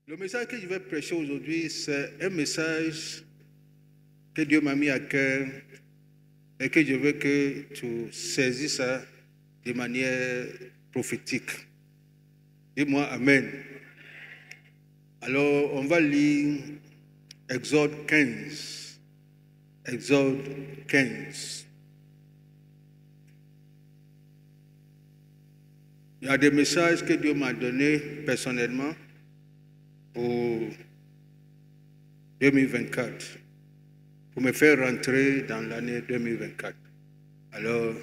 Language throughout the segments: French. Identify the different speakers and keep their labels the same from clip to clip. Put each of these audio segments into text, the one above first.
Speaker 1: Le message que je vais prêcher aujourd'hui, c'est un message que Dieu m'a mis à cœur et que je veux que tu saisisses ça de manière prophétique. Dis-moi Amen. Alors, on va lire Exode 15. Exode 15. Il y a des messages que Dieu m'a donnés personnellement pour 2024, pour me faire rentrer dans l'année 2024. Alors,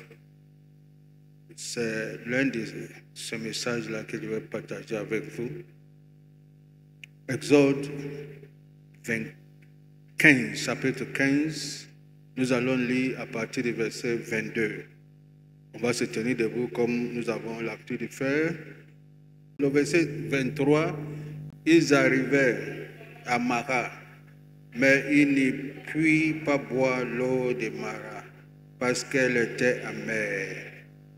Speaker 1: c'est l'un de ces messages-là que je vais partager avec vous. Exode 15, chapitre 15, nous allons lire à partir du verset 22. On va se tenir debout comme nous avons l'habitude de faire. Le verset 23, ils arrivèrent à Mara, mais ils ne purent pas boire l'eau de Mara, parce qu'elle était amère.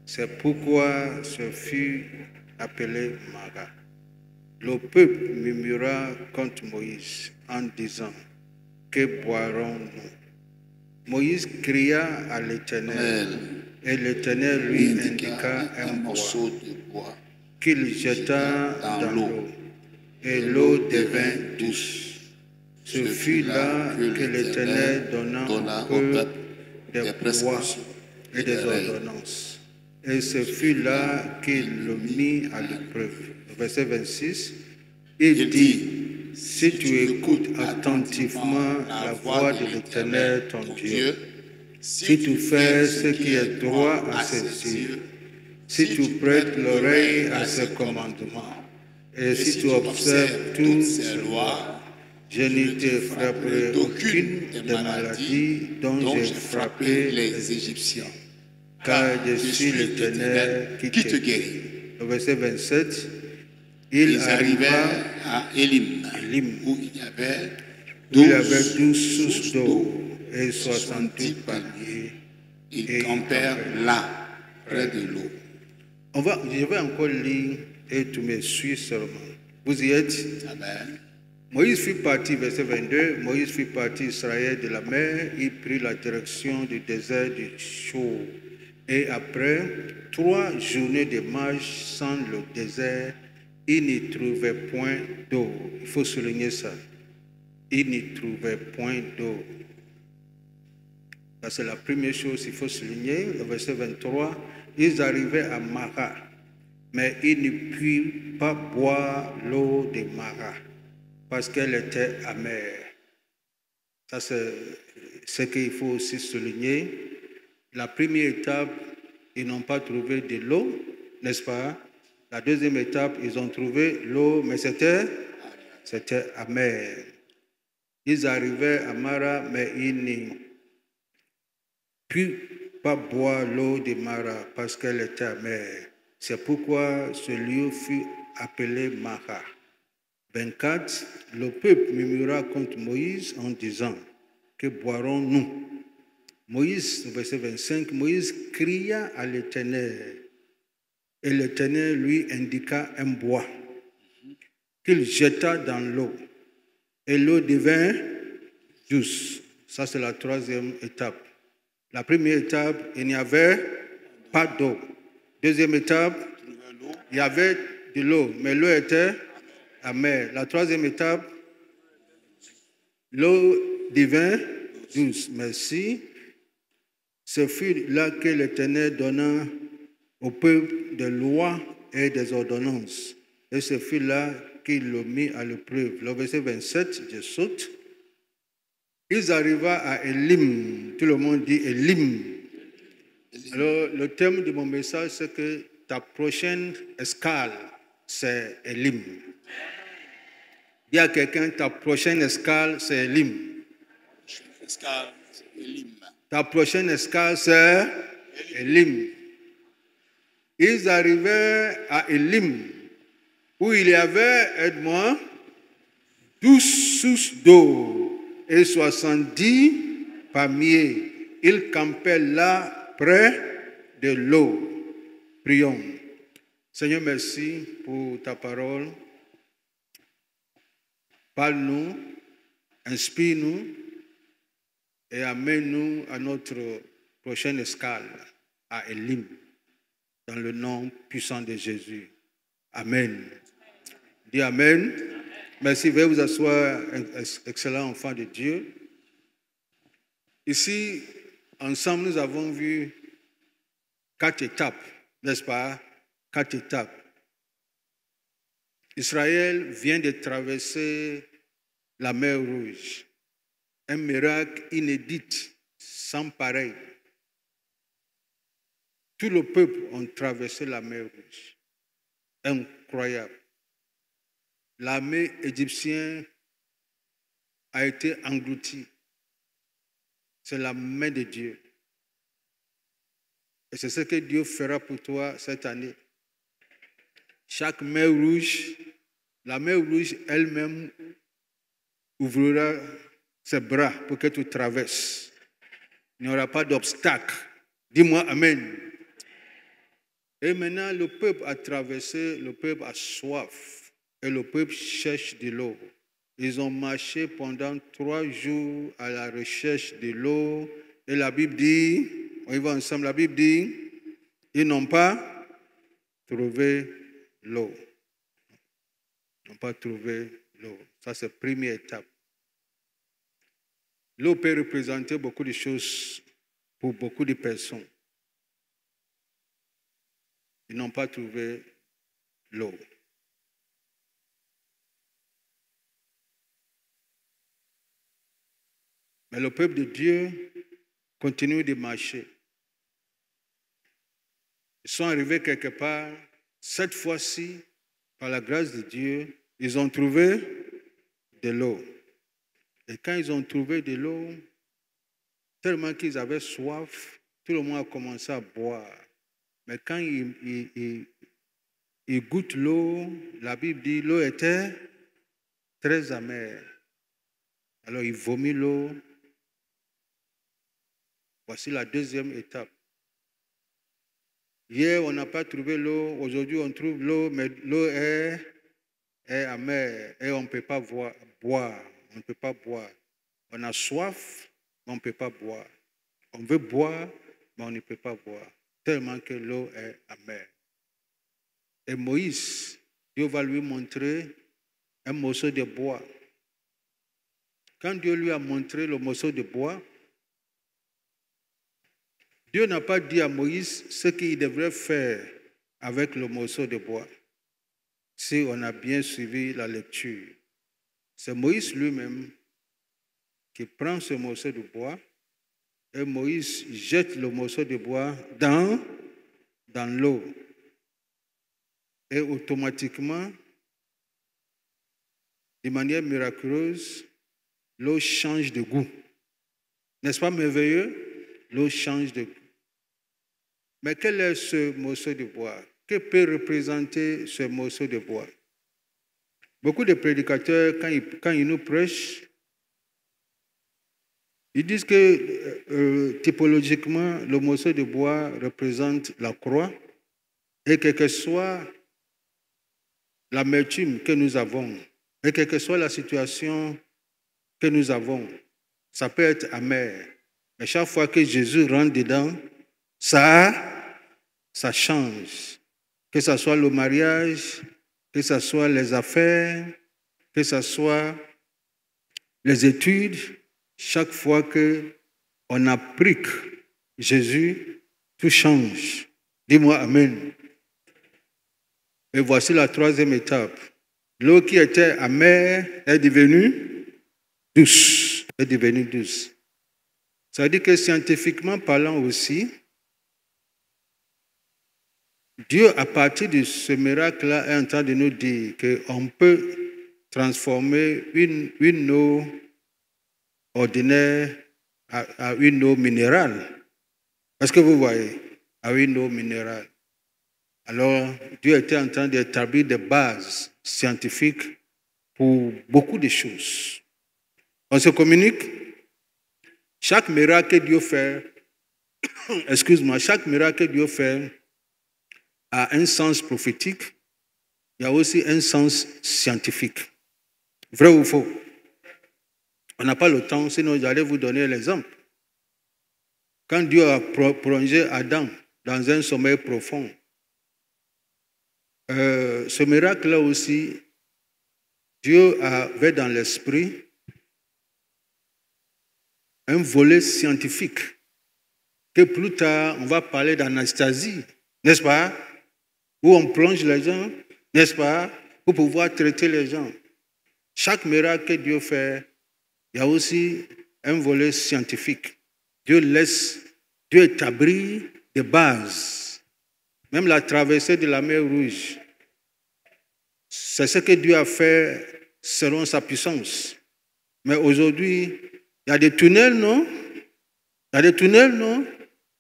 Speaker 1: C'est pourquoi ce fut appelé Mara. Le peuple murmura contre Moïse en disant, que boirons-nous? Moïse cria à l'Éternel, et l'Éternel lui indiqua un morceau de bois qu'il jeta dans l'eau, et l'eau devint douce. Ce fut là que l'Éternel donna au peuple des lois et des ordonnances. Et ce fut là qu'il le mit à l'épreuve. Verset 26, il dit, si tu écoutes attentivement la voix de l'Éternel ton Dieu, si tu fais ce qui est droit à ses yeux, si tu prêtes l'oreille à ses commandements, et si tu observes toutes ses lois, je ne te frapperai d'aucune des maladies dont j'ai frappé les Égyptiens, car je suis l'Éternel qui te guérit. Au verset 27, il arriva à Élim, où il y avait 12 sources d'eau et 68 palmiers. Ils campèrent là, près de l'eau. Je vais encore lire et tu me suis seulement. Vous y êtes? Amen. Moïse fit partie, verset 22, Moïse fit partie Israël de la mer, il prit la direction du désert du Chaud. Et après 3 journées de marche sans le désert, il n'y trouvait point d'eau. Il faut souligner ça. Il n'y trouvait point d'eau. Ça, c'est la première chose qu'il faut souligner. Le verset 23, ils arrivaient à Mara, mais ils ne purent pas boire l'eau de Mara, parce qu'elle était amère. Ça, c'est ce qu'il faut aussi souligner. La première étape, ils n'ont pas trouvé de l'eau, n'est-ce pas? La deuxième étape, ils ont trouvé l'eau, mais c'était amer. Ils arrivaient à Mara, mais ils ne purent pas boire l'eau de Mara parce qu'elle était amère. C'est pourquoi ce lieu fut appelé Mara. 24, le peuple murmura contre Moïse en disant, que boirons-nous? Moïse, verset 25, Moïse cria à l'Éternel, et l'Éternel lui indiqua un bois qu'il jeta dans l'eau, et l'eau devint douce. Ça, c'est la troisième étape. La première étape, il n'y avait pas d'eau. Deuxième étape, il y avait de l'eau, mais l'eau était amère. La troisième étape, l'eau devint douce. Merci. Ce fut là que l'Éternel donna au peuple des lois et des ordonnances. Et ce fut là qu'il le mit à l'épreuve. Le verset 27, je saute. Ils arriva à Élim. Tout le monde dit Élim. Alors, le thème de mon message, c'est que ta prochaine escale, c'est Élim. Dis à quelqu'un, ta prochaine escale, c'est Élim. Ta prochaine escale, c'est Élim. Ils arrivaient à Élim, où il y avait, aide-moi, 12 sources d'eau et 70 palmiers. Ils campaient là, près de l'eau. Prions. Seigneur, merci pour ta parole. Parle-nous, inspire-nous et amène-nous à notre prochaine escale, à Elim, dans le nom puissant de Jésus. Amen. Dis Amen. Merci, veuillez vous asseoir, excellent enfant de Dieu. Ici, ensemble, nous avons vu 4 étapes, n'est-ce pas? 4 étapes. Israël vient de traverser la mer Rouge. Un miracle inédit, sans pareil. Tout le peuple a traversé la mer Rouge. Incroyable. L'armée égyptienne a été engloutie. C'est la main de Dieu. Et c'est ce que Dieu fera pour toi cette année. Chaque mer rouge, la mer rouge elle-même ouvrira ses bras pour que tu traverses. Il n'y aura pas d'obstacle. Dis-moi Amen. Et maintenant, le peuple a traversé, le peuple a soif. Et le peuple cherche de l'eau. Ils ont marché pendant 3 jours à la recherche de l'eau. Et la Bible dit, on y va ensemble, la Bible dit, ils n'ont pas trouvé l'eau. Ils n'ont pas trouvé l'eau. Ça, c'est la première étape. L'eau peut représenter beaucoup de choses pour beaucoup de personnes. Ils n'ont pas trouvé l'eau. Mais le peuple de Dieu continue de marcher. Ils sont arrivés quelque part. Cette fois-ci, par la grâce de Dieu, ils ont trouvé de l'eau. Et quand ils ont trouvé de l'eau, tellement qu'ils avaient soif, tout le monde a commencé à boire. Mais quand ils goûtent l'eau, la Bible dit l'eau était très amère. Alors ils vomissent l'eau. Voici la deuxième étape. Hier, on n'a pas trouvé l'eau. Aujourd'hui, on trouve l'eau, mais l'eau est amère et on ne peut pas boire. On ne peut pas boire. On a soif, mais on ne peut pas boire. On veut boire, mais on ne peut pas boire. Tellement que l'eau est amère. Et Moïse, Dieu va lui montrer un morceau de bois. Quand Dieu lui a montré le morceau de bois, Dieu n'a pas dit à Moïse ce qu'il devrait faire avec le morceau de bois. Si on a bien suivi la lecture, c'est Moïse lui-même qui prend ce morceau de bois et Moïse jette le morceau de bois dans l'eau. Et automatiquement, de manière miraculeuse, l'eau change de goût. N'est-ce pas merveilleux? L'eau change de goût. Mais quel est ce morceau de bois? Que peut représenter ce morceau de bois? Beaucoup de prédicateurs, quand ils nous prêchent, ils disent que typologiquement, le morceau de bois représente la croix et quelle que soit l'amertume que nous avons, et quelle que soit la situation que nous avons, ça peut être amer. Mais chaque fois que Jésus rentre dedans, ça change. Que ce soit le mariage, que ce soit les affaires, que ce soit les études, chaque fois qu'on applique Jésus, tout change. Dis-moi Amen. Et voici la troisième étape. L'eau qui était amère est devenue douce. Est devenue douce. Ça veut dire que scientifiquement parlant aussi, Dieu, à partir de ce miracle-là, est en train de nous dire qu'on peut transformer une eau ordinaire à une eau minérale. Est-ce que vous voyez? À une eau minérale. Alors, Dieu était en train d'établir des bases scientifiques pour beaucoup de choses. On se communique. Chaque miracle que Dieu fait, chaque miracle que Dieu fait a un sens prophétique, il y a aussi un sens scientifique. Vrai ou faux? On n'a pas le temps, sinon j'allais vous donner l'exemple. Quand Dieu a plongé Adam dans un sommeil profond, ce miracle-là aussi, Dieu avait dans l'esprit un volet scientifique que plus tard, on va parler d'anesthésie, n'est-ce pas? Où on plonge les gens, n'est-ce pas? Pour pouvoir traiter les gens. Chaque miracle que Dieu fait, il y a aussi un volet scientifique. Dieu établit des bases. Même la traversée de la mer Rouge, c'est ce que Dieu a fait selon sa puissance. Mais aujourd'hui, il y a des tunnels, non? Il y a des tunnels, non?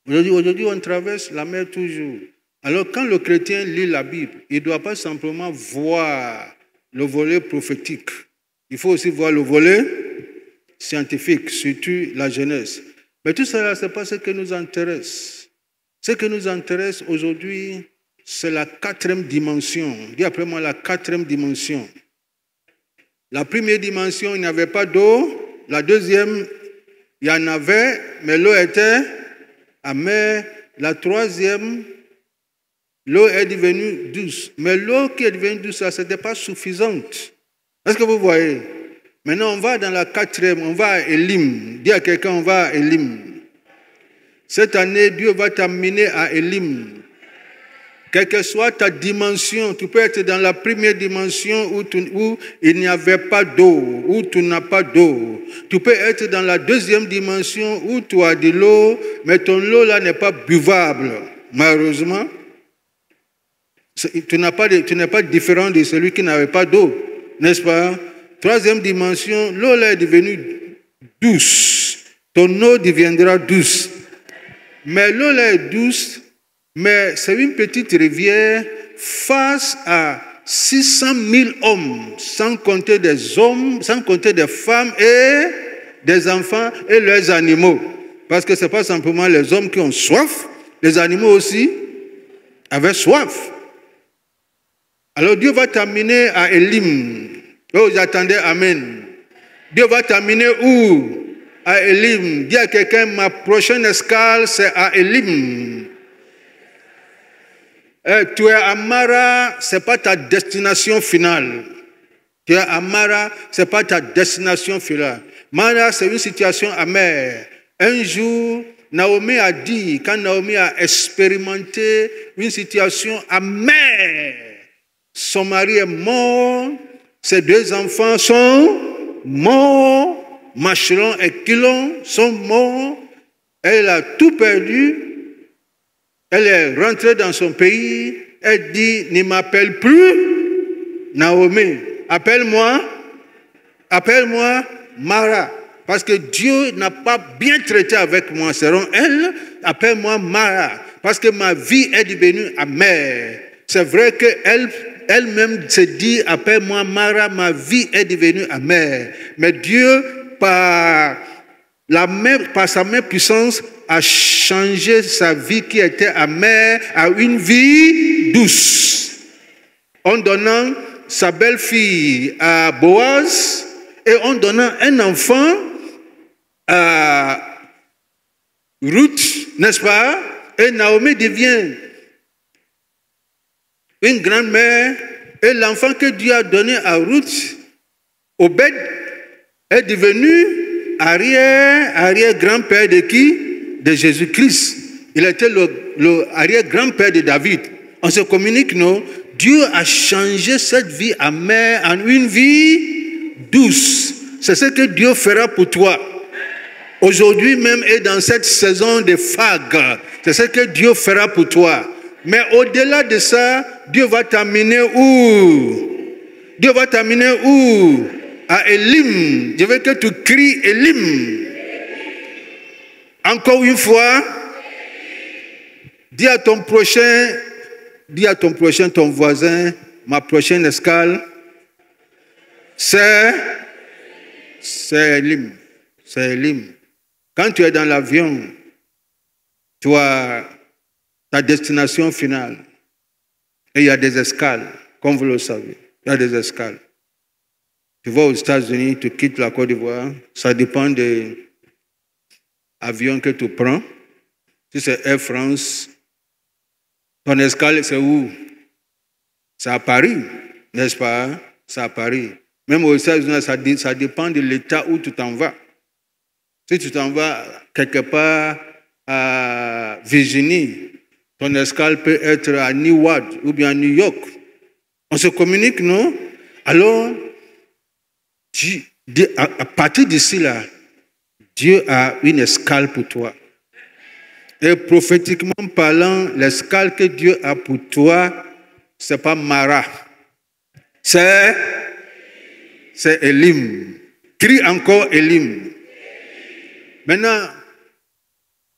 Speaker 1: Aujourd'hui, on traverse la mer toujours. Alors, quand le chrétien lit la Bible, il ne doit pas simplement voir le volet prophétique. Il faut aussi voir le volet scientifique, surtout la jeunesse. Mais tout cela, ce n'est pas ce qui nous intéresse. Ce qui nous intéresse aujourd'hui, c'est la 4e dimension. Dis après moi la 4e dimension. La première dimension, il n'y avait pas d'eau. La deuxième, il y en avait, mais l'eau était amère. La troisième, l'eau est devenue douce. Mais l'eau qui est devenue douce, ce n'était pas suffisante. Est-ce que vous voyez? Maintenant, on va dans la 4e, on va à Élim. Dis à quelqu'un, on va à Élim. Cette année, Dieu va t'amener à Élim. Quelle que soit ta dimension, tu peux être dans la première dimension où il n'y avait pas d'eau, où tu n'as pas d'eau. Tu peux être dans la deuxième dimension où tu as de l'eau, mais ton eau là n'est pas buvable, malheureusement. Tu n'es pas différent de celui qui n'avait pas d'eau, n'est-ce pas? Troisième dimension, l'eau là est devenue douce. Ton eau deviendra douce. Mais l'eau là est douce, mais c'est une petite rivière face à 600 000 hommes, sans compter des hommes, sans compter des femmes et des enfants et leurs animaux. Parce que ce n'est pas simplement les hommes qui ont soif, les animaux aussi avaient soif. Alors Dieu va t'amener à Élim. Oh, j'attendais Amen. Dieu va t'amener où? À Élim. Dis à quelqu'un, ma prochaine escale, c'est à Élim. Tu es à Mara, ce n'est pas ta destination finale. Tu es à Mara, ce n'est pas ta destination finale. Mara, c'est une situation amère. Un jour, Naomi a dit, quand Naomi a expérimenté une situation amère, son mari est mort, ses 2 enfants sont morts, Machelon et Quilon sont morts, elle a tout perdu, elle est rentrée dans son pays, elle dit, ne m'appelle plus Naomi, appelle-moi Mara, parce que Dieu n'a pas bien traité avec moi, selon elle, appelle-moi Mara, parce que ma vie est devenue amère. C'est vrai qu'elle-même se dit, appelle-moi Mara, ma vie est devenue amère. Mais Dieu, par sa même puissance, a changé sa vie qui était amère à une vie douce. En donnant sa belle-fille à Boaz et en donnant un enfant à Ruth, n'est-ce pas? Et Naomi devient une grand-mère, et l'enfant que Dieu a donné à Ruth, Obed, est devenu arrière-grand-père de qui? De Jésus-Christ. Il était le arrière-grand-père de David. On se communique, non? Dieu a changé cette vie amère en une vie douce. C'est ce que Dieu fera pour toi. Aujourd'hui même et dans cette saison de vagues, c'est ce que Dieu fera pour toi. Mais au-delà de ça, Dieu va t'amener où? Dieu va t'amener où? À Élim. Je veux que tu cries Élim. Encore une fois, dis à ton prochain, ton voisin, ma prochaine escale, c'est Élim. C'est Élim. Quand tu es dans l'avion, tu as ta destination finale. Et il y a des escales, comme vous le savez. Il y a des escales. Tu vas aux États-Unis, tu quittes la Côte d'Ivoire, ça dépend des avions que tu prends. Si c'est Air France, ton escale, c'est où? C'est à Paris, n'est-ce pas? C'est à Paris. Même aux États-Unis, ça dépend de l'état où tu t'en vas. Si tu t'en vas quelque part à Virginie, ton escale peut être à Newark ou bien à New York. On se communique, non? Alors, à partir d'ici là, Dieu a une escale pour toi. Et prophétiquement parlant, l'escale que Dieu a pour toi, ce n'est pas Mara. C'est Élim. Crie encore Élim. Maintenant,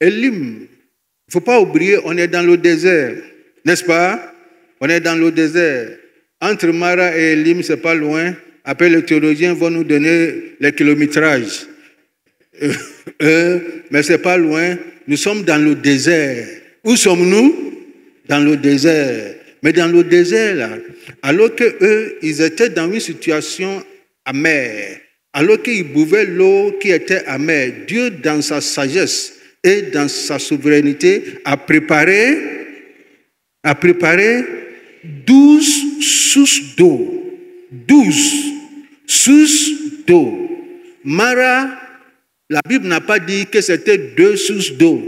Speaker 1: Élim, il ne faut pas oublier, on est dans le désert, n'est-ce pas? On est dans le désert. Entre Mara et Élim, ce n'est pas loin. Après, les théologiens vont nous donner les kilométrages. Mais ce n'est pas loin. Nous sommes dans le désert. Où sommes-nous? Dans le désert. Mais dans le désert, là, alors qu'eux, ils étaient dans une situation amère, alors qu'ils buvaient l'eau qui était amère, Dieu, dans sa sagesse et dans sa souveraineté, a préparé 12 sources d'eau. 12 sources d'eau. Mara, la Bible n'a pas dit que c'était 2 sources d'eau,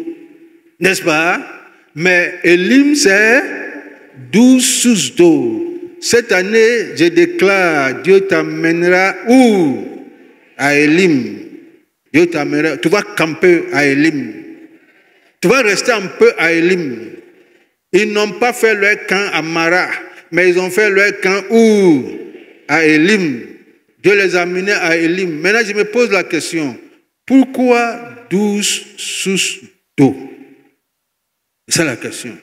Speaker 1: n'est-ce pas? Mais Élim, c'est 12 sources d'eau. Cette année, je déclare, Dieu t'amènera où? À Élim. Dieu t'amènera. Tu vas camper à Élim. Tu vas rester un peu à Élim. Ils n'ont pas fait leur camp à Mara, mais ils ont fait leur camp où? À Élim. Dieu les a amenés à Élim. Maintenant, je me pose la question. Pourquoi 12 sources d'eau? C'est la question.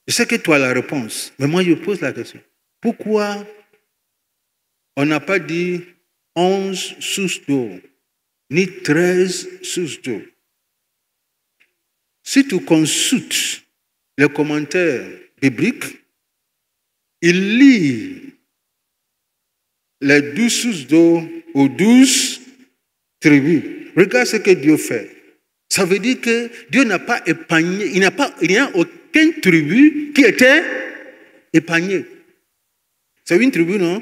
Speaker 1: Je sais que tu as la réponse, mais moi je pose la question. Pourquoi on n'a pas dit 11 sources d'eau, ni 13 sources d'eau? Si tu consultes les commentaires bibliques, il lit les 12 sources d'eau aux 12 tribus. Regarde ce que Dieu fait. Ça veut dire que Dieu n'a pas épargné, il n'y a aucune tribu qui était épargnée. C'est une tribu, non?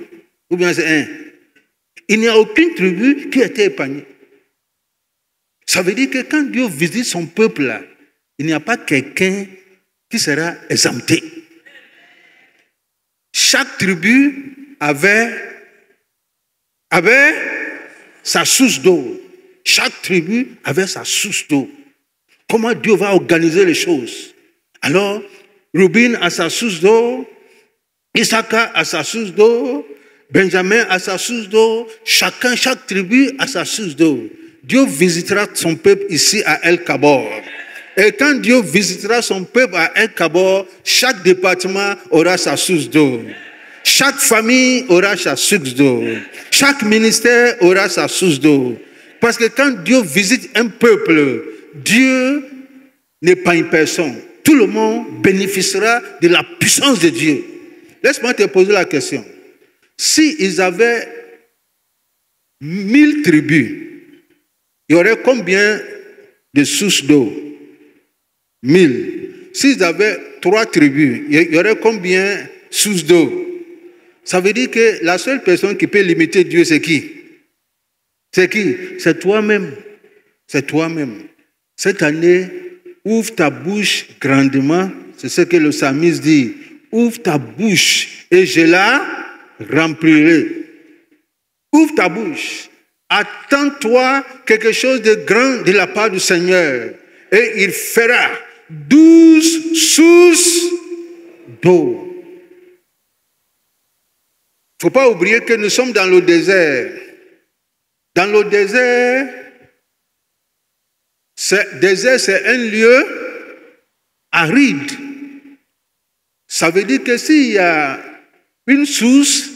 Speaker 1: Ou bien c'est un? Il n'y a aucune tribu qui était épargnée. Ça veut dire que quand Dieu visite son peuple là, il n'y a pas quelqu'un qui sera exempté. Chaque tribu avait sa source d'eau. Chaque tribu avait sa source d'eau. Comment Dieu va organiser les choses? Alors, Rubin a sa source d'eau, Issachar a sa source d'eau, Benjamin a sa source d'eau, chaque tribu a sa source d'eau. Dieu visitera son peuple ici à El Kabor. Et quand Dieu visitera son peuple à El Kabor, chaque département aura sa source d'eau. Chaque famille aura sa source d'eau. Chaque ministère aura sa source d'eau. Parce que quand Dieu visite un peuple, Dieu n'épargne personne. Tout le monde bénéficiera de la puissance de Dieu. Laisse-moi te poser la question. Si ils avaient 1000 tribus, il y aurait combien de sources d'eau? 1000. S'ils avaient 3 tribus, il y aurait combien de sources d'eau? Ça veut dire que la seule personne qui peut limiter Dieu, c'est qui? C'est qui? C'est toi-même. C'est toi-même. Cette année, ouvre ta bouche grandement. C'est ce que le psalmiste dit. Ouvre ta bouche et je la remplirai. Ouvre ta bouche. Attends-toi quelque chose de grand de la part du Seigneur. Et il fera 12 sources d'eau. Il ne faut pas oublier que nous sommes dans le désert. Dans le désert, c'est un lieu aride. Ça veut dire que s'il y a une source,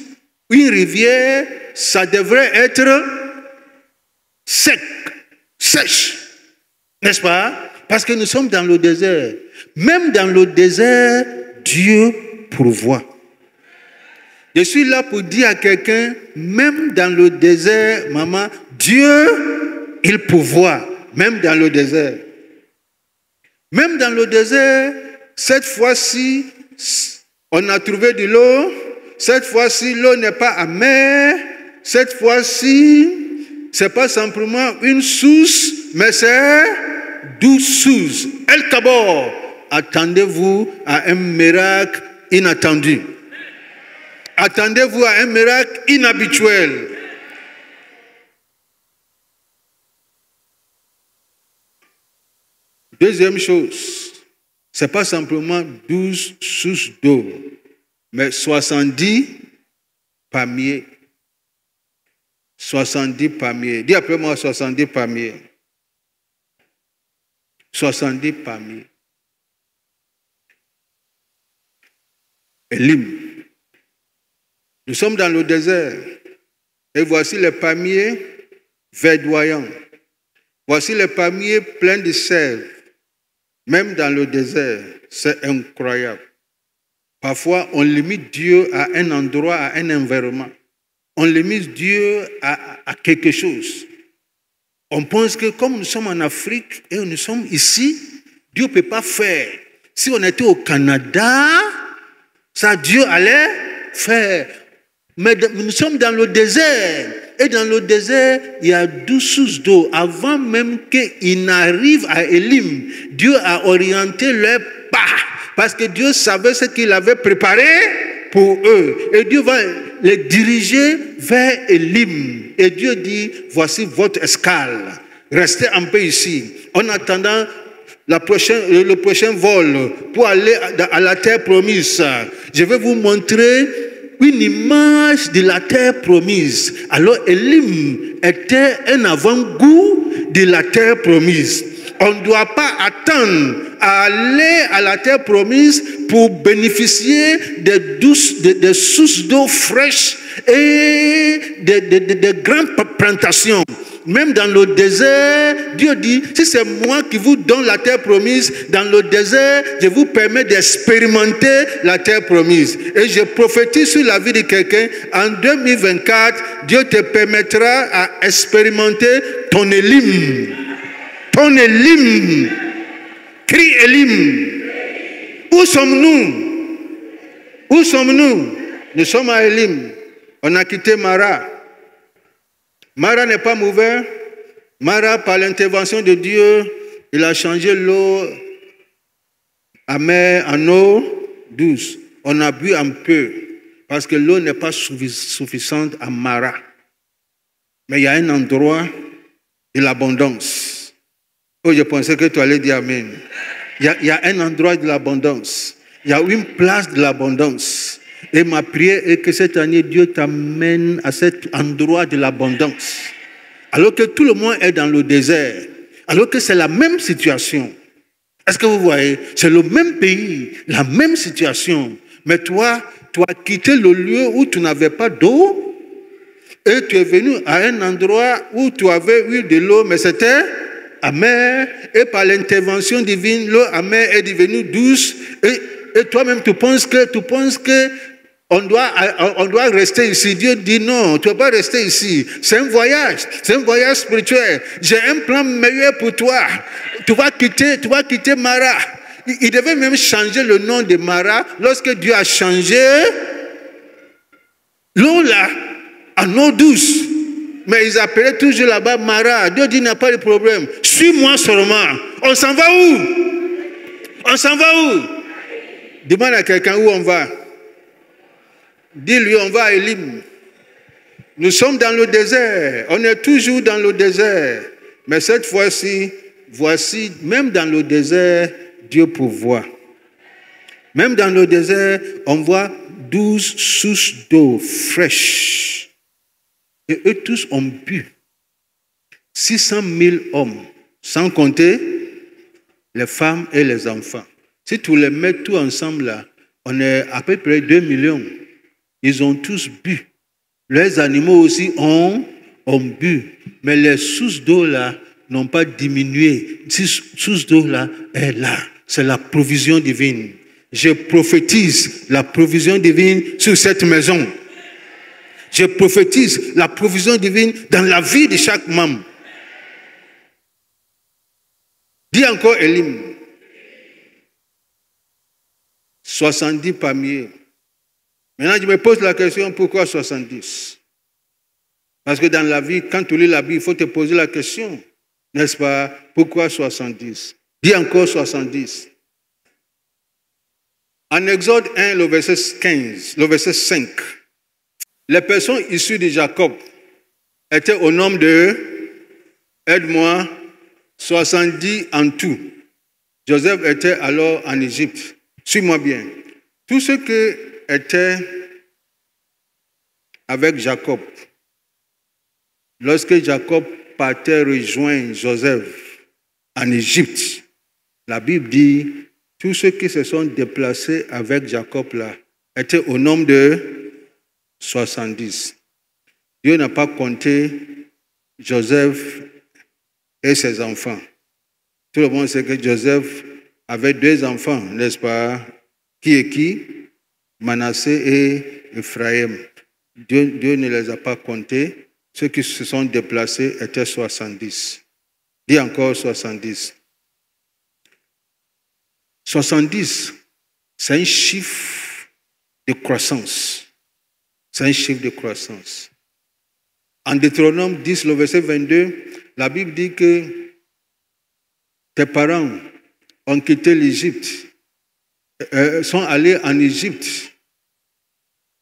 Speaker 1: une rivière, ça devrait être sèche. N'est-ce pas? Parce que nous sommes dans le désert. Même dans le désert, Dieu pourvoit. Je suis là pour dire à quelqu'un, même dans le désert, maman, Dieu, il pourvoit, même dans le désert. Même dans le désert, cette fois-ci, on a trouvé de l'eau. Cette fois-ci, l'eau n'est pas amère. Cette fois-ci, ce n'est pas simplement une source, mais c'est 12 sources. El Kabor, attendez-vous à un miracle inattendu. Attendez-vous à un miracle inhabituel. Deuxième chose, ce n'est pas simplement 12 sources d'eau, mais 70 palmiers. 70 palmiers. Dis après moi 70 palmiers. 70 palmiers. Élim. Nous sommes dans le désert et voici les palmiers verdoyants. Voici les palmiers pleins de sève. Même dans le désert, c'est incroyable. Parfois, on limite Dieu à un endroit, à un environnement. On limite Dieu à quelque chose. On pense que comme nous sommes en Afrique et nous sommes ici, Dieu ne peut pas faire. Si on était au Canada, ça Dieu allait faire. Mais nous sommes dans le désert. Et dans le désert, il y a 12 sources d'eau. Avant même qu'ils n'arrivent à Élim, Dieu a orienté leur pas. Parce que Dieu savait ce qu'il avait préparé pour eux. Et Dieu va les diriger vers Élim. Et Dieu dit, voici votre escale. Restez un peu ici. En attendant le prochain vol pour aller à la terre promise. Je vais vous montrer une image de la terre promise. Alors Élim était un avant-goût de la terre promise. On ne doit pas attendre à aller à la terre promise pour bénéficier des sources d'eau fraîches et de grandes plantations. Même dans le désert, Dieu dit, si c'est moi qui vous donne la terre promise, dans le désert, je vous permets d'expérimenter la terre promise. Et je prophétise sur la vie de quelqu'un, en 2024, Dieu te permettra à expérimenter ton Élim. Ton Élim. Crie Élim. Où sommes-nous? Où sommes-nous? Nous sommes à Élim. On a quitté Mara. Mara n'est pas mauvais. Mara, par l'intervention de Dieu, il a changé l'eau amère en eau douce. On a bu un peu parce que l'eau n'est pas suffisante à Mara. Mais il y a un endroit de l'abondance. Oh, je pensais que tu allais dire Amen. Il y a un endroit de l'abondance. Il y a une place de l'abondance. Et ma prière est que cette année, Dieu t'amène à cet endroit de l'abondance. Alors que tout le monde est dans le désert. Alors que c'est la même situation. Est-ce que vous voyez? C'est le même pays, la même situation. Mais toi, tu as quitté le lieu où tu n'avais pas d'eau. Et tu es venu à un endroit où tu avais eu de l'eau, mais c'était amer. Et par l'intervention divine, l'eau amère est devenue douce. Et toi-même, tu penses que on doit rester ici. Dieu dit non, tu ne vas pas rester ici. C'est un voyage spirituel. J'ai un plan meilleur pour toi. Tu vas quitter Mara. Il devait même changer le nom de Mara lorsque Dieu a changé l'eau là en eau douce. Mais ils appelaient toujours là-bas Mara. Dieu dit, il n'y a pas de problème. Suis-moi seulement. On s'en va où? On s'en va où? Demande à quelqu'un où on va. Dis-lui, on va à Élim. Nous sommes dans le désert. On est toujours dans le désert. Mais cette fois-ci, voici, même dans le désert, Dieu pourvoit. Même dans le désert, on voit 12 sources d'eau fraîches. Et eux tous ont bu. 600 000 hommes, sans compter les femmes et les enfants. Si tu les mets tous ensemble là, on est à peu près 2 millions. Ils ont tous bu. Les animaux aussi ont bu. Mais les sources d'eau là n'ont pas diminué. Ces sources d'eau là est là. C'est la provision divine. Je prophétise la provision divine sur cette maison. Je prophétise la provision divine dans la vie de chaque membre. Dis encore Elim. 70 palmiers. Maintenant, je me pose la question, pourquoi 70? Parce que dans la vie, quand tu lis la Bible, il faut te poser la question, n'est-ce pas? Pourquoi 70? Dis encore 70. En Exode 1, le verset 15, le verset 5, les personnes issues de Jacob étaient au nombre de, aide-moi, 70 en tout. Joseph était alors en Égypte. Suis-moi bien. Tous ceux qui étaient avec Jacob, lorsque Jacob partait rejoindre Joseph en Égypte, la Bible dit, tous ceux qui se sont déplacés avec Jacob là, étaient au nombre de 70. Dieu n'a pas compté Joseph et ses enfants. Tout le monde sait que Joseph avait 2 enfants, n'est-ce pas? Qui est qui? Manassé et Ephraïm. Dieu ne les a pas comptés. Ceux qui se sont déplacés étaient 70. Dis encore 70. 70, c'est un chiffre de croissance. C'est un chiffre de croissance. En Deutéronome 10, le verset 22, la Bible dit que tes parents ont quitté l'Égypte, sont allés en Égypte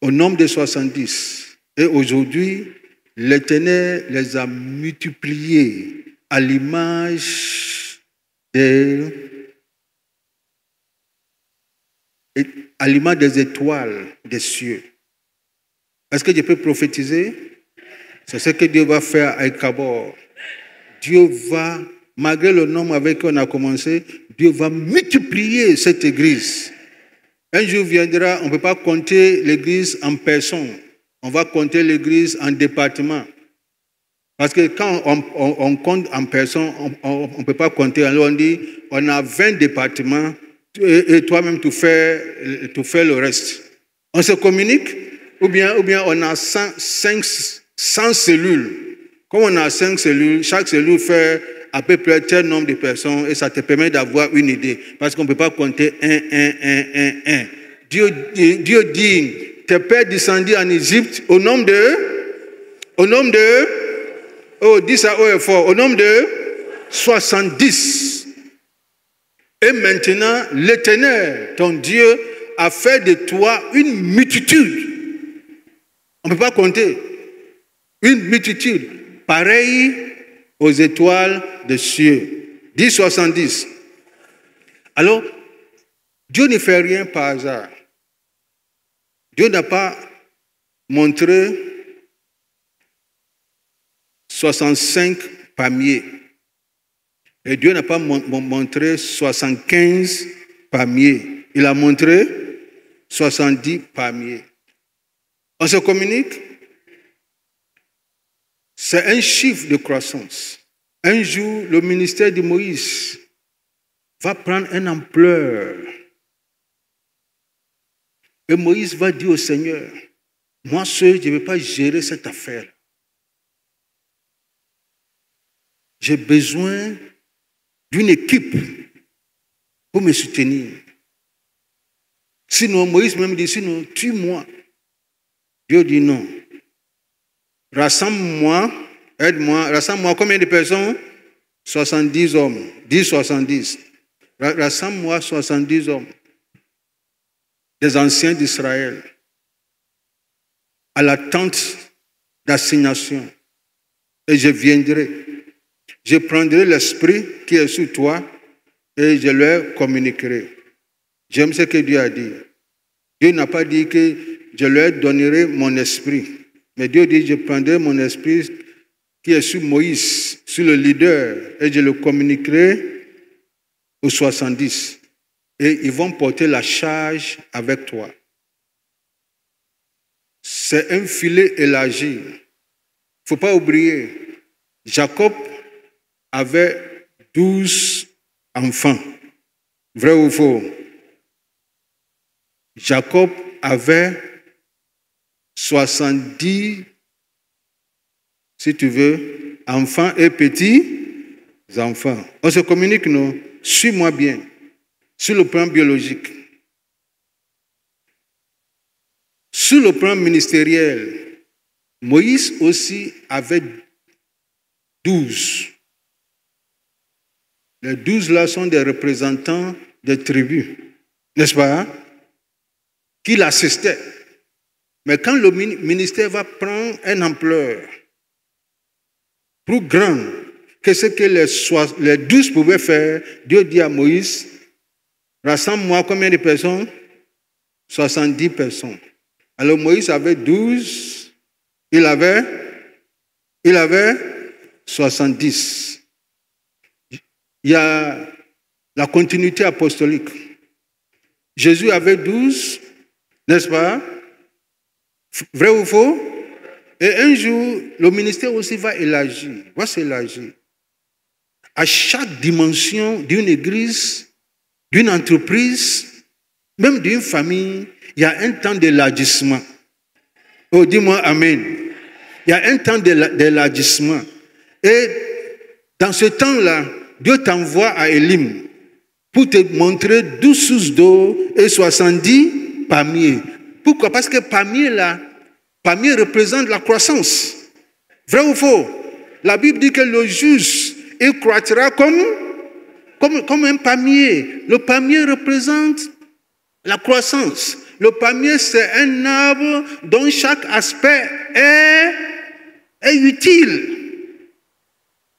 Speaker 1: au nombre de 70. Et aujourd'hui, l'Éternel les a multipliés à l'image des étoiles des cieux. Est-ce que je peux prophétiser? C'est ce que Dieu va faire à Ikabor. Dieu va, malgré le nombre avec qui on a commencé, Dieu va multiplier cette église. Un jour viendra, on ne peut pas compter l'église en personnes. On va compter l'église en départements. Parce que quand on compte en personnes, on ne peut pas compter. Alors on dit, on a 20 départements et toi-même tu fais le reste. On se communique ou bien on a 100 cellules. Comme on a 5 cellules, chaque cellule fait à peu près tel nombre de personnes et ça te permet d'avoir une idée. Parce qu'on ne peut pas compter 1. Dieu dit, tes pères descendaient en Égypte au nombre de, oh, dis ça haut et fort, au nombre de 70. Et maintenant, l'Éternel, ton Dieu, a fait de toi une multitude. On ne peut pas compter. Une multitude. Pareil aux étoiles des cieux. 10, 70. Alors, Dieu ne fait rien par hasard. Dieu n'a pas montré 65 palmiers. Et Dieu n'a pas montré 75 palmiers. Il a montré 70 palmiers. On se communique? C'est un chiffre de croissance. Un jour, le ministère de Moïse va prendre une ampleur. Et Moïse va dire au Seigneur, moi seul, je ne vais pas gérer cette affaire. J'ai besoin d'une équipe pour me soutenir. Sinon, Moïse même dit, sinon, tue-moi. Dieu dit non. Rassemble-moi, aide-moi. Rassemble-moi combien de personnes? 70 hommes. Dis 70. Rassemble-moi 70 hommes. Des anciens d'Israël. À la tente d'assignation. Et je viendrai. Je prendrai l'esprit qui est sur toi et je leur communiquerai. J'aime ce que Dieu a dit. Dieu n'a pas dit que je leur donnerai mon esprit. Mais Dieu dit, je prendrai mon esprit qui est sur Moïse, sur le leader, et je le communiquerai aux 70. Et ils vont porter la charge avec toi. C'est un filet élargi. Il ne faut pas oublier, Jacob avait 12 enfants. Vrai ou faux? Jacob avait 70, si tu veux, enfants et petits-enfants. On se communique, non? Suis-moi bien. Sur le plan biologique. Sur le plan ministériel, Moïse aussi avait 12. Les 12 là sont des représentants des tribus, n'est-ce pas? Qui l'assistaient. Mais quand le ministère va prendre une ampleur plus grande que ce que les 12 pouvaient faire, Dieu dit à Moïse, rassemble-moi combien de personnes? 70 personnes. Alors Moïse avait 12, il avait 70. Il y a la continuité apostolique. Jésus avait 12, n'est-ce pas? Vrai ou faux? Et un jour, le ministère aussi va s'élargir. À chaque dimension d'une église, d'une entreprise, même d'une famille, il y a un temps d'élargissement. Oh, dis-moi Amen. Il y a un temps d'élargissement. Et dans ce temps-là, Dieu t'envoie à Élim pour te montrer 12 sources d'eau et 70 palmiers. Pourquoi? Parce que palmier représente la croissance. Vrai ou faux? La Bible dit que le juste, il croîtra comme un palmier. Le palmier représente la croissance. Le palmier, c'est un arbre dont chaque aspect est utile.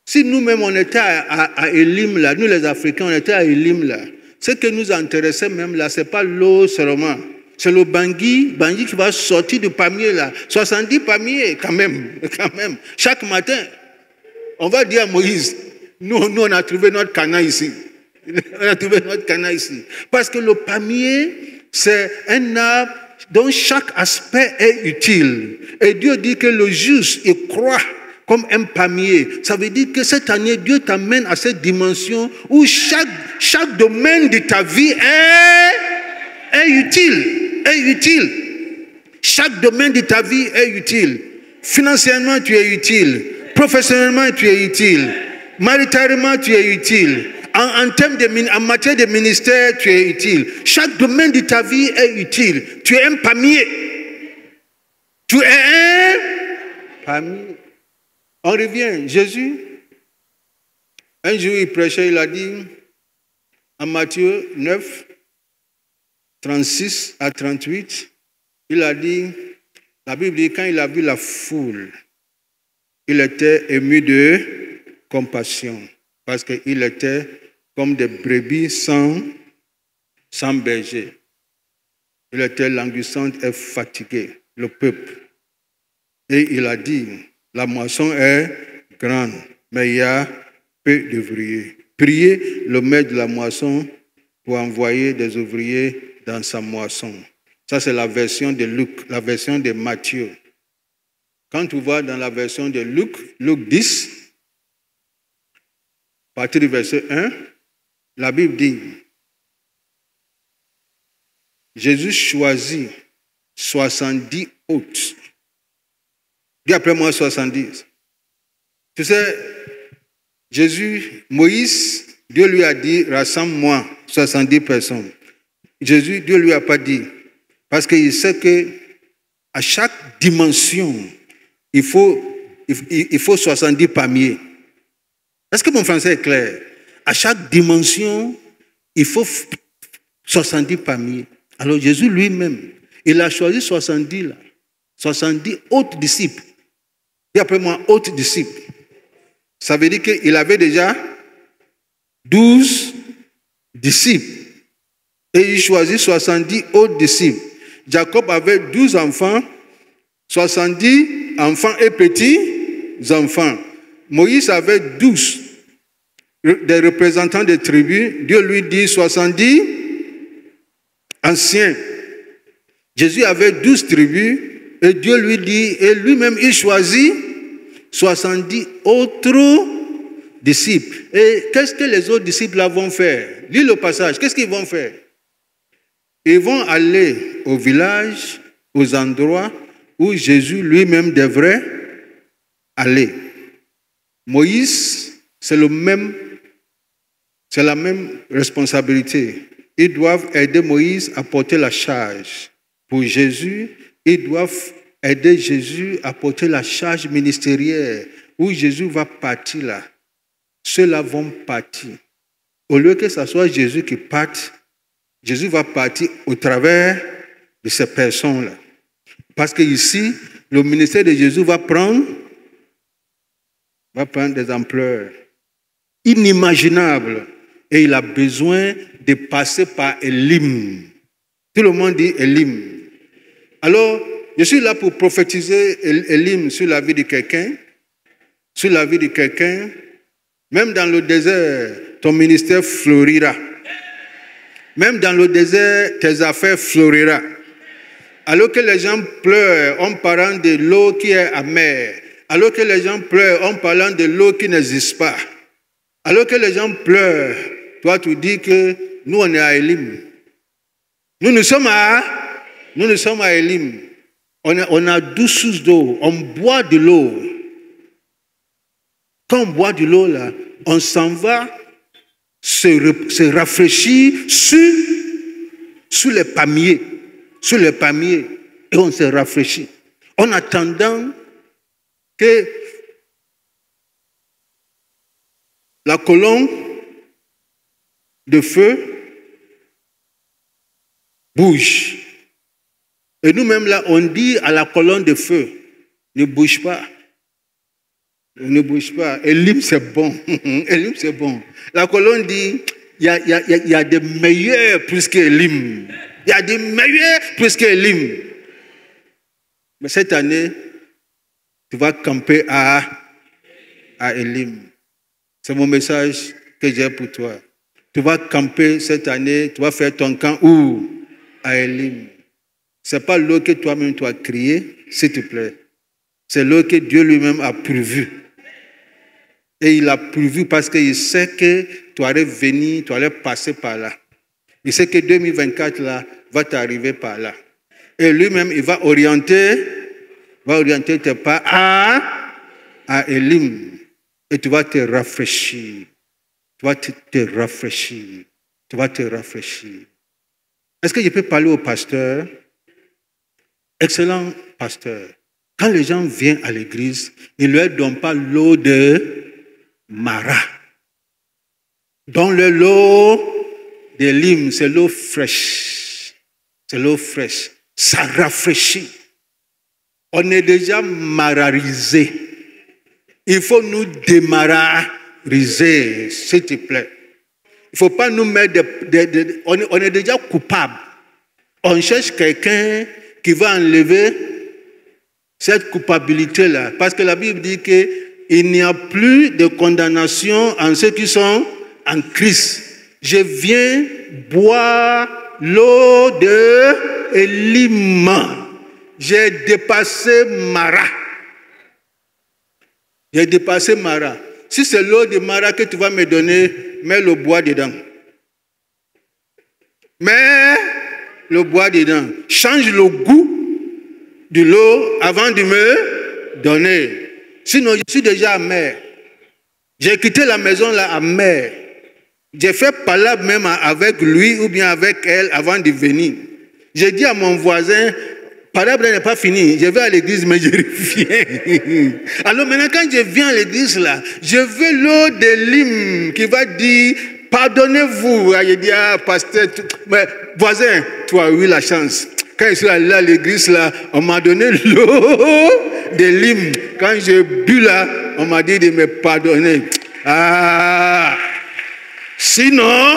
Speaker 1: Si nous-mêmes, on était à Élim, là, nous les Africains, on était à Élim, là, ce qui nous intéressait même là, ce n'est pas l'eau seulement. C'est le bangui qui va sortir du palmier, là. 70 palmiers, quand même. Chaque matin, on va dire à Moïse, nous on a trouvé notre canard ici. Parce que le palmier, c'est un arbre dont chaque aspect est utile. Et Dieu dit que le juste, il croit comme un palmier. Ça veut dire que cette année, Dieu t'amène à cette dimension où chaque domaine de ta vie est utile. Chaque domaine de ta vie est utile. Financièrement, tu es utile. Professionnellement, tu es utile. Maritalement, tu es utile. En matière de ministère, tu es utile. Chaque domaine de ta vie est utile. Tu es un palmier. Tu es un palmier. On revient. Jésus, un jour, il prêchait, il a dit, en Matthieu 9, 36 à 38, il a dit, la Bible dit, quand il a vu la foule, il était ému de compassion, parce qu'il était comme des brebis sans berger. Il était languissant et fatigué, le peuple. Et il a dit, la moisson est grande, mais il y a peu d'ouvriers. Priez le maître de la moisson pour envoyer des ouvriers dans sa moisson. Ça, c'est la version de Luc, la version de Matthieu. Quand tu vas dans la version de Luc 10, à partir du verset 1, la Bible dit, Jésus choisit 70 hôtes. Dis après moi 70. Tu sais, Moïse, Dieu lui a dit, rassemble-moi 70 personnes. Jésus, Dieu ne lui a pas dit. Parce qu'il sait qu'à chaque dimension, il faut 70 palmiers. Est-ce que mon français est clair? À chaque dimension, il faut 70 palmiers. Alors Jésus lui-même, il a choisi 70 là. 70 autres disciples. Et après moi, autres disciples. Ça veut dire qu'il avait déjà 12 disciples. Et il choisit 70 autres disciples. Jacob avait 12 enfants, 70 enfants et petits enfants. Moïse avait 12 des représentants des tribus. Dieu lui dit 70 anciens. Jésus avait 12 tribus et Dieu lui dit, et lui-même il choisit 70 autres disciples. Et qu'est-ce que les autres disciples là vont faire? Lis le passage, qu'est-ce qu'ils vont faire? Ils vont aller au village, aux endroits où Jésus lui-même devrait aller. Moïse, c'est la même responsabilité. Ils doivent aider Moïse à porter la charge. Pour Jésus, ils doivent aider Jésus à porter la charge ministérielle. Où Jésus va partir là, ceux-là vont partir. Au lieu que ce soit Jésus qui parte, Jésus va partir au travers de ces personnes-là. Parce que ici, le ministère de Jésus va prendre des ampleurs inimaginables. Et il a besoin de passer par Élim. Tout le monde dit Élim. Alors, je suis là pour prophétiser Élim sur la vie de quelqu'un. Sur la vie de quelqu'un. Même dans le désert, ton ministère fleurira. Même dans le désert, tes affaires fleuriront. Alors que les gens pleurent en parlant de l'eau qui est amère. Alors que les gens pleurent en parlant de l'eau qui n'existe pas. Alors que les gens pleurent, toi tu dis que nous on est à Élim. Nous sommes à Élim. On a 12 sources d'eau. On boit de l'eau. Quand on boit de l'eau là, on s'en va se rafraîchir sur les palmiers. Sur les palmiers. Et on se rafraîchit. En attendant que la colonne de feu bouge. Et nous-mêmes là, on dit à la colonne de feu, ne bouge pas. Ne bouge pas. Élim, c'est bon. Élim, c'est bon. La colonne dit, il y a des meilleurs plus qu'Élim. Il y a des meilleurs plus qu'Élim. Mais cette année, tu vas camper à Élim. C'est mon message que j'ai pour toi. Tu vas camper cette année, tu vas faire ton camp où? À Élim. Ce n'est pas l'eau que toi-même tu as créée, s'il te plaît. C'est l'eau que Dieu lui-même a prévue. Et il a prévu parce qu'il sait que tu allais venir, tu allais passer par là. Il sait que 2024 là, va t'arriver par là. Et lui-même, il va orienter tes pas à Élim. Et tu vas te rafraîchir. Tu vas te rafraîchir. Tu vas te rafraîchir. Est-ce que je peux parler au pasteur? Excellent pasteur. Quand les gens viennent à l'église, ils ne leur donnent pas l'eau de Mara. Donne-leur l'eau d'Élim, c'est l'eau fraîche. C'est l'eau fraîche. Ça rafraîchit. On est déjà mararisé. Il faut nous démarariser, s'il te plaît. Il ne faut pas nous mettre on est déjà coupable. On cherche quelqu'un qui va enlever cette culpabilité-là. Parce que la Bible dit qu'il n'y a plus de condamnation en ceux qui sont en Christ. Je viens boire l'eau de Élim. J'ai dépassé Mara. J'ai dépassé Mara. Si c'est l'eau de Mara que tu vas me donner, mets le bois dedans. Mets le bois dedans. Change le goût de l'eau avant de me donner. Sinon, je suis déjà amer. J'ai quitté la maison là amer. J'ai fait palabre même avec lui ou bien avec elle avant de venir. J'ai dit à mon voisin, palabre n'est pas fini. Je vais à l'église, mais je reviens. Alors maintenant, quand je viens à l'église là, je veux l'eau d'Élim qui va dire, pardonnez-vous. Je dis, pasteur, mais voisin, tu as eu la chance. Quand je suis allé à l'église là, on m'a donné l'eau d'Élim. Quand j'ai bu là, on m'a dit de me pardonner. Sinon,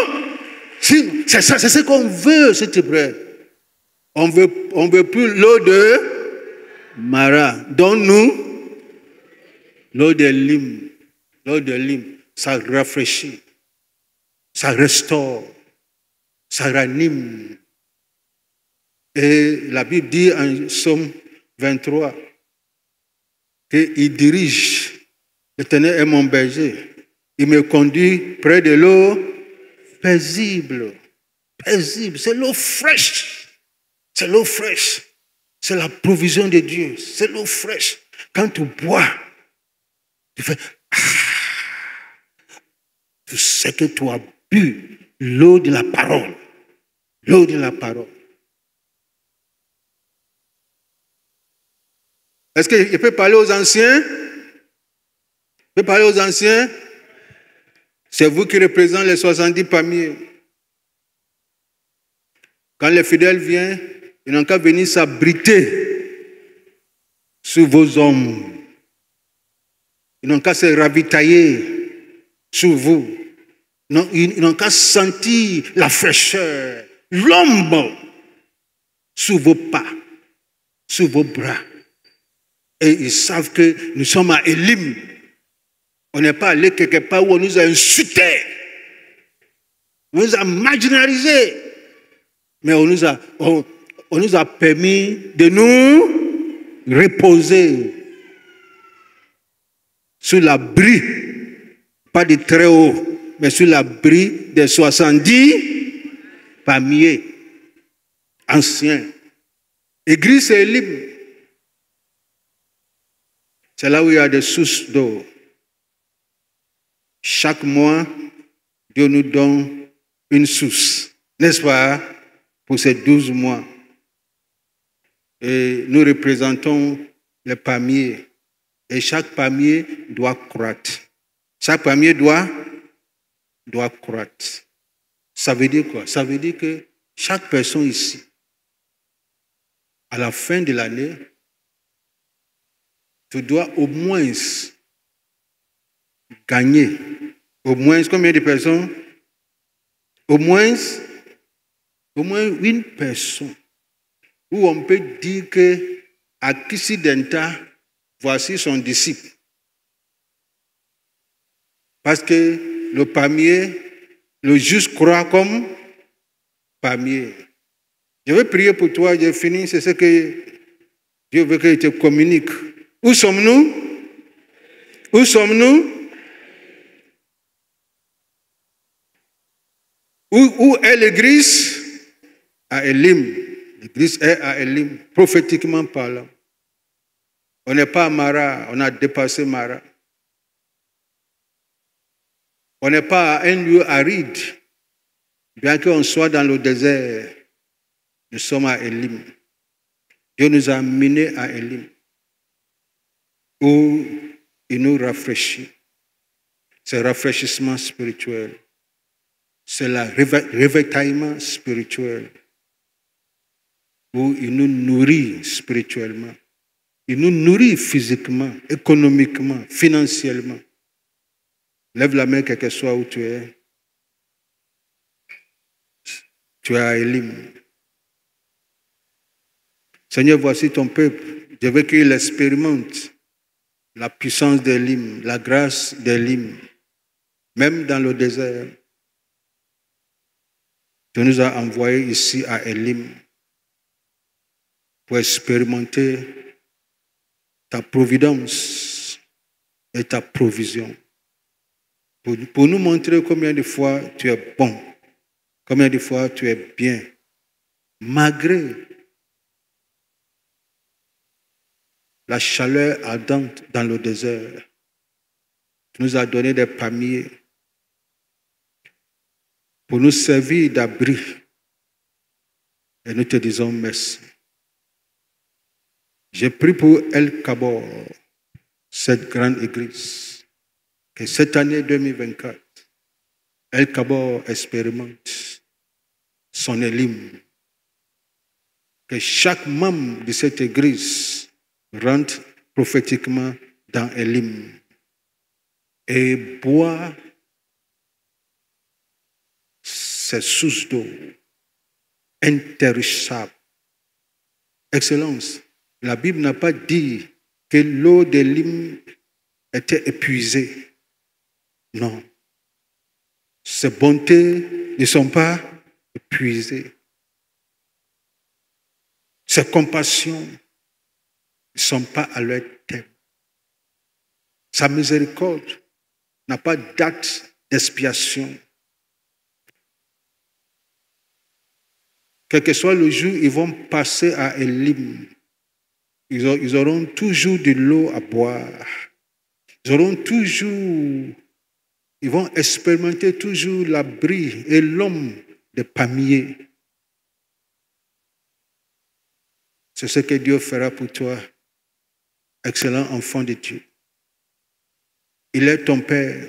Speaker 1: c'est ce qu'on veut, s'il te plaît. On veut plus l'eau de Mara. Donne-nous l'eau d'Élim. L'eau d'Élim, ça rafraîchit, ça restaure, ça ranime. Et la Bible dit en Psaume 23 qu'il dirige. L'Éternel est mon berger. Il me conduit près de l'eau paisible. Paisible, c'est l'eau fraîche. C'est l'eau fraîche. C'est la provision de Dieu. C'est l'eau fraîche. Quand tu bois, tu fais... Tu sais que tu as bu l'eau de la parole. L'eau de la parole. Est-ce qu'il peut parler aux anciens? Il peut parler aux anciens? C'est vous qui représentez les 70 palmiers. Quand les fidèles viennent, ils n'ont qu'à venir s'abriter sur vos hommes. Ils n'ont qu'à se ravitailler sur vous. Ils n'ont qu'à sentir la fraîcheur, l'ombre sous vos pas, sous vos bras. Et ils savent que nous sommes à Élim. On n'est pas allé quelque part où on nous a insultés. On nous a marginalisés. Mais on nous a permis de nous reposer sous l'abri, pas de très haut, mais sous l'abri des 70 palmiers anciens. Église et Élim. C'est là où il y a des sources d'eau. Chaque mois, Dieu nous donne une source, n'est-ce pas, pour ces 12 mois. Et nous représentons les palmiers. Et chaque palmier doit croître. Chaque palmier doit croître. Ça veut dire quoi? Ça veut dire que chaque personne ici, à la fin de l'année, tu dois au moins gagner. Au moins, combien de personnes? Au moins une personne. Où on peut dire que Accidenta, voici son disciple. Parce que le palmier, le juste croit comme palmier. Je vais prier pour toi, j'ai fini, c'est ce que Dieu veut que je te communique. Où sommes-nous? Où sommes-nous? Où est l'église? À Élim. L'église est à Élim, prophétiquement parlant. On n'est pas à Mara, on a dépassé Mara. On n'est pas à un lieu aride, bien qu'on soit dans le désert. Nous sommes à Élim. Dieu nous a amenés à Élim, où il nous rafraîchit. C'est le rafraîchissement spirituel. C'est le réveillement spirituel, où il nous nourrit spirituellement. Il nous nourrit physiquement, économiquement, financièrement. Lève la main, quel que soit où tu es. Tu es à Élim. Seigneur, voici ton peuple. Je veux qu'il expérimente la puissance d'Élim, la grâce d'Élim, même dans le désert. Tu nous as envoyés ici à Élim pour expérimenter ta providence et ta provision. Pour nous montrer combien de fois tu es bon, combien de fois tu es bien, malgré la chaleur ardente dans le désert. Tu nous as donné des palmiers pour nous servir d'abri. Et nous te disons merci. J'ai prié pour El Kabor, cette grande église, que cette année 2024, El Kabor expérimente son Élim. Que chaque membre de cette église rentre prophétiquement dans Élim et boit ces sources d'eau intarissables. Excellence, la Bible n'a pas dit que l'eau d'Élim était épuisée. Non. Ses bontés ne sont pas épuisées. Ses compassions ne sont pas à leur terme. Sa miséricorde n'a pas date d'expiation. Quel que soit le jour, ils vont passer à Élim. Ils auront toujours de l'eau à boire. Ils vont expérimenter toujours l'abri et l'homme des palmiers. C'est ce que Dieu fera pour toi, excellent enfant de Dieu. Il est ton père,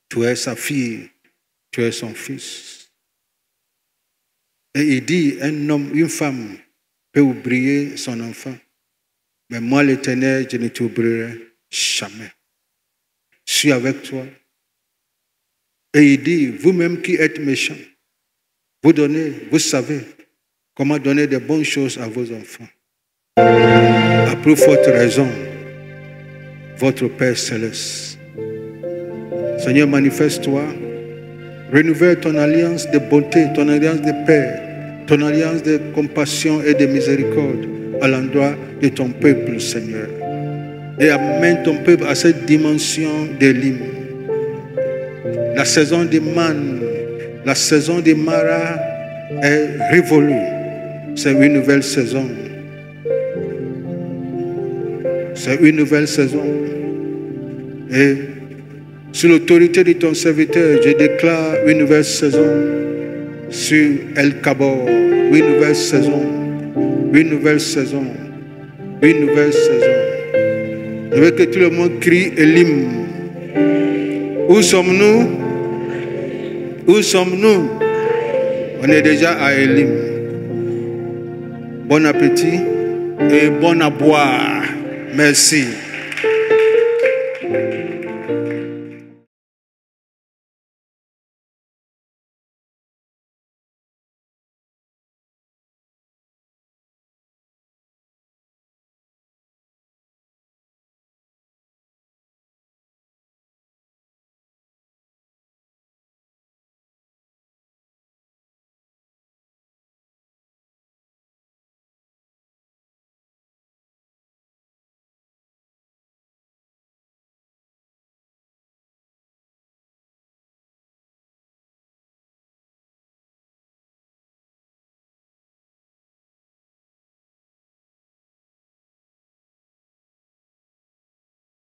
Speaker 1: tu es sa fille, tu es son fils. Et il dit, un homme, une femme peut oublier son enfant. Mais moi, l'Éternel, je ne t'oublierai jamais. Je suis avec toi. Et il dit, vous-même qui êtes méchants, vous savez comment donner de bonnes choses à vos enfants. À plus forte raison, votre Père céleste. Seigneur, manifeste-toi. Renouvelle ton alliance de bonté, ton alliance de paix, ton alliance de compassion et de miséricorde à l'endroit de ton peuple, Seigneur. Et amène ton peuple à cette dimension d'Élim. La saison des mannes, la saison des maras est révolue. C'est une nouvelle saison. C'est une nouvelle saison. Et sous l'autorité de ton serviteur, je déclare une nouvelle saison sur El Kabor. Une nouvelle saison. Une nouvelle saison. Une nouvelle saison. Je veux que tout le monde crie Élim. Où sommes-nous? Où sommes-nous? On est déjà à Élim. Bon appétit et bon à boire. Merci.